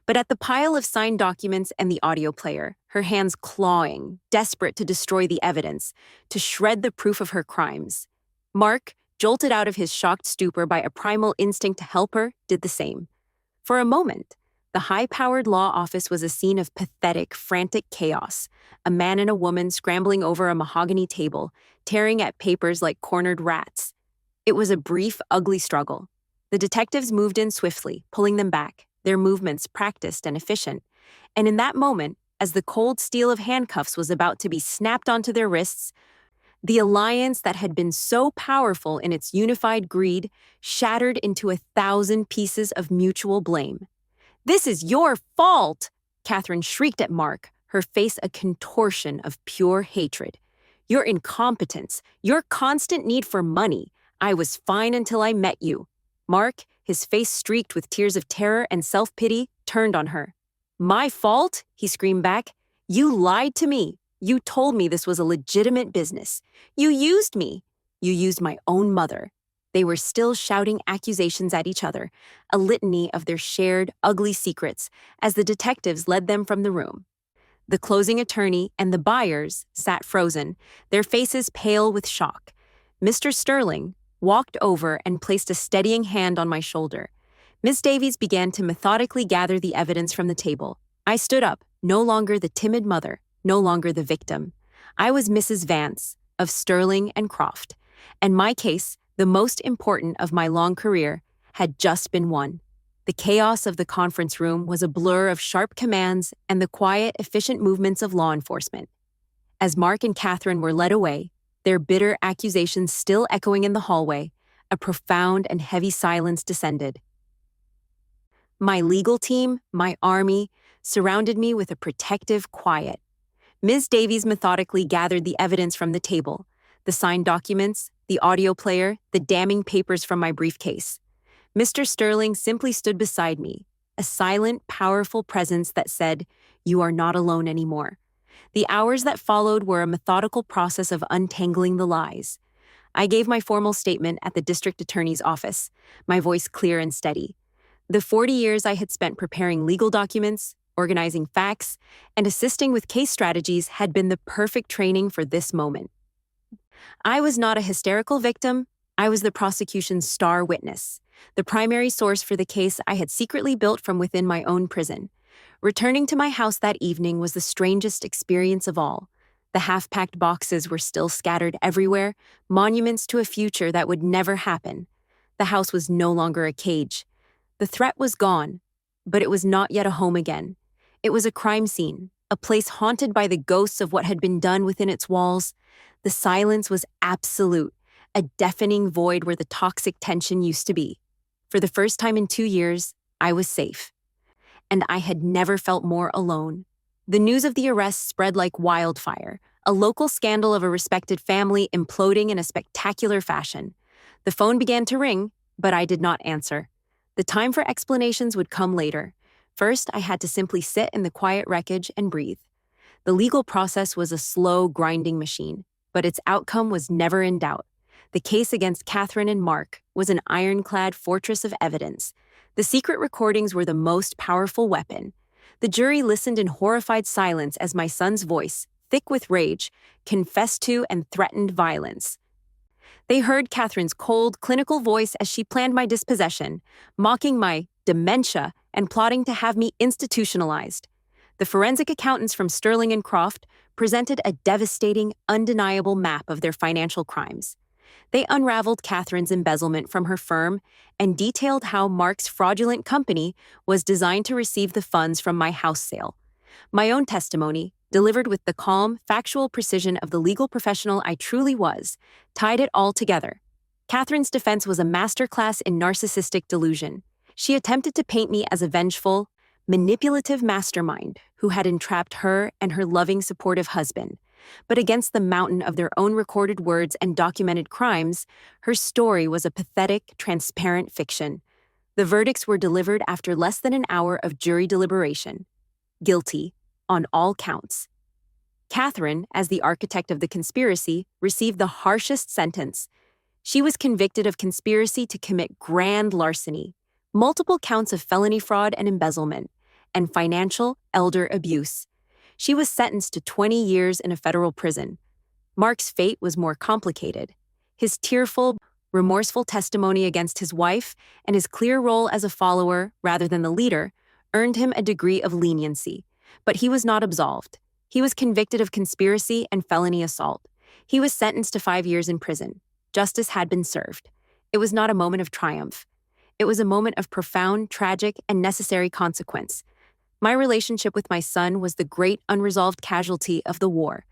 but at the pile of signed documents and the audio player, her hands clawing, desperate to destroy the evidence, to shred the proof of her crimes. Mark, jolted out of his shocked stupor by a primal instinct to help her, did the same. For a moment, the high-powered law office was a scene of pathetic, frantic chaos, a man and a woman scrambling over a mahogany table, tearing at papers like cornered rats. It was a brief, ugly struggle. The detectives moved in swiftly, pulling them back, their movements practiced and efficient. And in that moment, as the cold steel of handcuffs was about to be snapped onto their wrists, the alliance that had been so powerful in its unified greed shattered into 1,000 pieces of mutual blame. "This is your fault!" Catherine shrieked at Mark, her face a contortion of pure hatred. "Your incompetence, your constant need for money. I was fine until I met you." Mark, his face streaked with tears of terror and self-pity, turned on her. "My fault?" he screamed back. "You lied to me. You told me this was a legitimate business. You used me. You used my own mother." They were still shouting accusations at each other, a litany of their shared, ugly secrets, as the detectives led them from the room. The closing attorney and the buyers sat frozen, their faces pale with shock. Mr. Sterling walked over and placed a steadying hand on my shoulder. Miss Davies began to methodically gather the evidence from the table. I stood up, no longer the timid mother, no longer the victim. I was Mrs. Vance, of Sterling and Croft, and my case, the most important of my long career, had just been won. The chaos of the conference room was a blur of sharp commands and the quiet, efficient movements of law enforcement. As Mark and Catherine were led away, their bitter accusations still echoing in the hallway, a profound and heavy silence descended. My legal team, my army, surrounded me with a protective quiet. Ms. Davies methodically gathered the evidence from the table, the signed documents, the audio player, the damning papers from my briefcase. Mr. Sterling simply stood beside me, a silent, powerful presence that said, "You are not alone anymore." The hours that followed were a methodical process of untangling the lies. I gave my formal statement at the district attorney's office, my voice clear and steady. The 40 years I had spent preparing legal documents, organizing facts, and assisting with case strategies had been the perfect training for this moment. I was not a hysterical victim. I was the prosecution's star witness, the primary source for the case I had secretly built from within my own prison. Returning to my house that evening was the strangest experience of all. The half-packed boxes were still scattered everywhere, monuments to a future that would never happen. The house was no longer a cage. The threat was gone, but it was not yet a home again. It was a crime scene, a place haunted by the ghosts of what had been done within its walls. The silence was absolute, a deafening void where the toxic tension used to be. For the first time in 2 years, I was safe. And I had never felt more alone. The news of the arrest spread like wildfire, a local scandal of a respected family imploding in a spectacular fashion. The phone began to ring, but I did not answer. The time for explanations would come later. First, I had to simply sit in the quiet wreckage and breathe. The legal process was a slow, grinding machine, but its outcome was never in doubt. The case against Catherine and Mark was an ironclad fortress of evidence. The secret recordings were the most powerful weapon. The jury listened in horrified silence as my son's voice, thick with rage, confessed to and threatened violence. They heard Catherine's cold, clinical voice as she planned my dispossession, mocking my dementia and plotting to have me institutionalized. The forensic accountants from Sterling and Croft presented a devastating, undeniable map of their financial crimes. They unraveled Catherine's embezzlement from her firm and detailed how Mark's fraudulent company was designed to receive the funds from my house sale. My own testimony, delivered with the calm, factual precision of the legal professional I truly was, tied it all together. Catherine's defense was a masterclass in narcissistic delusion. She attempted to paint me as a vengeful, manipulative mastermind who had entrapped her and her loving, supportive husband. But against the mountain of their own recorded words and documented crimes, her story was a pathetic, transparent fiction. The verdicts were delivered after less than an hour of jury deliberation. Guilty, on all counts. Catherine, as the architect of the conspiracy, received the harshest sentence. She was convicted of conspiracy to commit grand larceny, multiple counts of felony fraud and embezzlement, and financial elder abuse. She was sentenced to 20 years in a federal prison. Mark's fate was more complicated. His tearful, remorseful testimony against his wife and his clear role as a follower rather than the leader earned him a degree of leniency. But he was not absolved. He was convicted of conspiracy and felony assault. He was sentenced to 5 years in prison. Justice had been served. It was not a moment of triumph. It was a moment of profound, tragic, and necessary consequence. My relationship with my son was the great unresolved casualty of the war.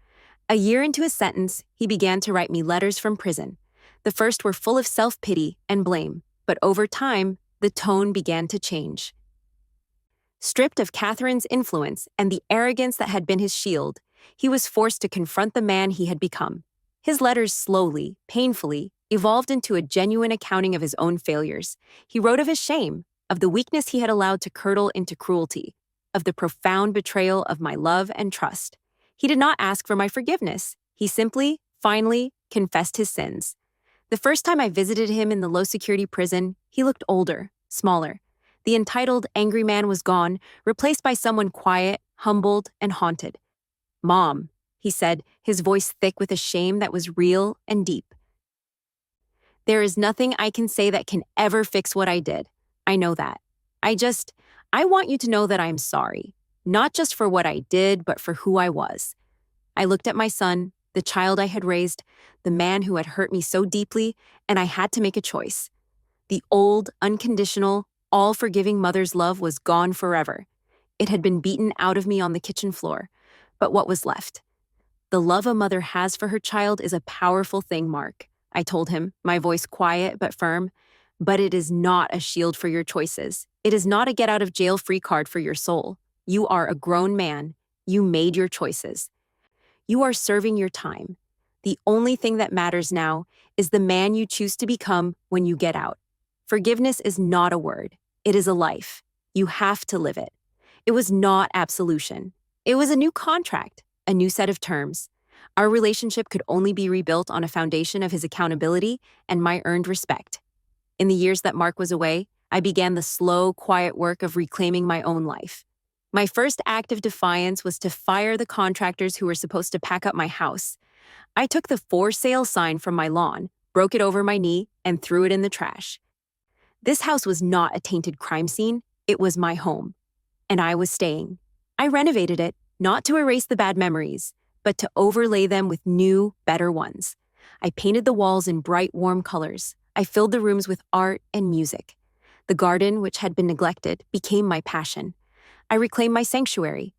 A year into his sentence, he began to write me letters from prison. The first were full of self-pity and blame, but over time, the tone began to change. Stripped of Catherine's influence and the arrogance that had been his shield, he was forced to confront the man he had become. His letters slowly, painfully, evolved into a genuine accounting of his own failures. He wrote of his shame, of the weakness he had allowed to curdle into cruelty, of the profound betrayal of my love and trust. He did not ask for my forgiveness. He simply, finally, confessed his sins. The first time I visited him in the low-security prison, he looked older, smaller. The entitled, angry man was gone, replaced by someone quiet, humbled, and haunted. "Mom," he said, his voice thick with a shame that was real and deep. "There is nothing I can say that can ever fix what I did. I know that. I want you to know that I'm sorry, not just for what I did, but for who I was." I looked at my son, the child I had raised, the man who had hurt me so deeply, and I had to make a choice. The old, unconditional, all-forgiving mother's love was gone forever. It had been beaten out of me on the kitchen floor. But what was left? "The love a mother has for her child is a powerful thing, Mark," I told him, my voice quiet but firm. "But it is not a shield for your choices. It is not a get-out-of-jail-free card for your soul. You are a grown man. You made your choices. You are serving your time. The only thing that matters now is the man you choose to become when you get out. Forgiveness is not a word. It is a life. You have to live it." It was not absolution. It was a new contract, a new set of terms. Our relationship could only be rebuilt on a foundation of his accountability and my earned respect. In the years that Mark was away, I began the slow, quiet work of reclaiming my own life. My first act of defiance was to fire the contractors who were supposed to pack up my house. I took the "for sale" sign from my lawn, broke it over my knee, and threw it in the trash. This house was not a tainted crime scene. It was my home. And I was staying. I renovated it, not to erase the bad memories, but to overlay them with new, better ones. I painted the walls in bright, warm colors. I filled the rooms with art and music. The garden, which had been neglected, became my passion. I reclaimed my sanctuary.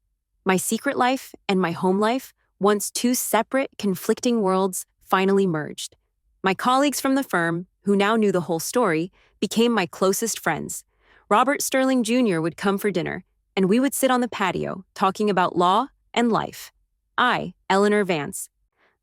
My secret life and my home life, once two separate, conflicting worlds, finally merged. My colleagues from the firm, who now knew the whole story, became my closest friends. Robert Sterling Jr. would come for dinner, and we would sit on the patio, talking about law and life. I, Eleanor Vance,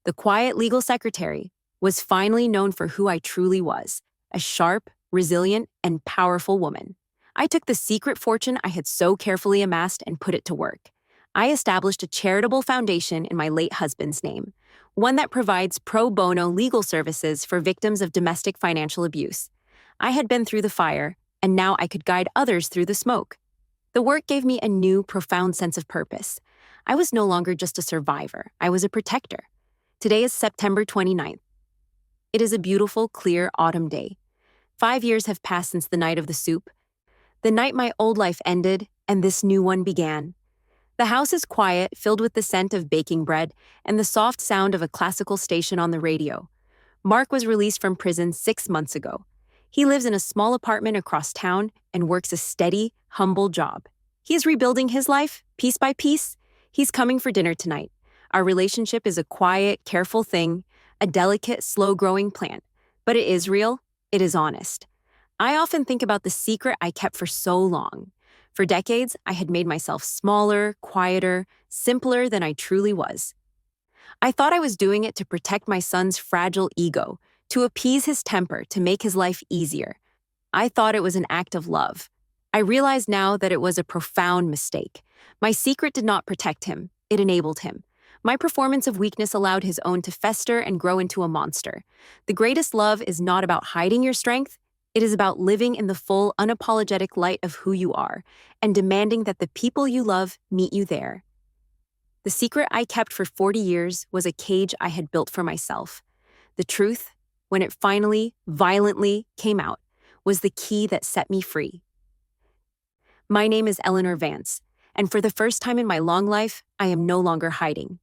the quiet legal secretary, was finally known for who I truly was, a sharp, resilient, and powerful woman. I took the secret fortune I had so carefully amassed and put it to work. I established a charitable foundation in my late husband's name, one that provides pro bono legal services for victims of domestic financial abuse. I had been through the fire, and now I could guide others through the smoke. The work gave me a new, profound sense of purpose. I was no longer just a survivor. I was a protector. Today is September 29th. It is a beautiful, clear autumn day. 5 years have passed since the night of the soup, the night my old life ended and this new one began. The house is quiet, filled with the scent of baking bread and the soft sound of a classical station on the radio. Mark was released from prison 6 months ago. He lives in a small apartment across town and works a steady, humble job. He is rebuilding his life, piece by piece. He's coming for dinner tonight. Our relationship is a quiet, careful thing, a delicate, slow-growing plant. But it is real. It is honest. I often think about the secret I kept for so long. For decades, I had made myself smaller, quieter, simpler than I truly was. I thought I was doing it to protect my son's fragile ego, to appease his temper, to make his life easier. I thought it was an act of love. I realize now that it was a profound mistake. My secret did not protect him, it enabled him. My performance of weakness allowed his own to fester and grow into a monster. The greatest love is not about hiding your strength, it is about living in the full, unapologetic light of who you are and demanding that the people you love meet you there. The secret I kept for 40 years was a cage I had built for myself. The truth, when it finally, violently came out, was the key that set me free. My name is Eleanor Vance, and for the first time in my long life, I am no longer hiding.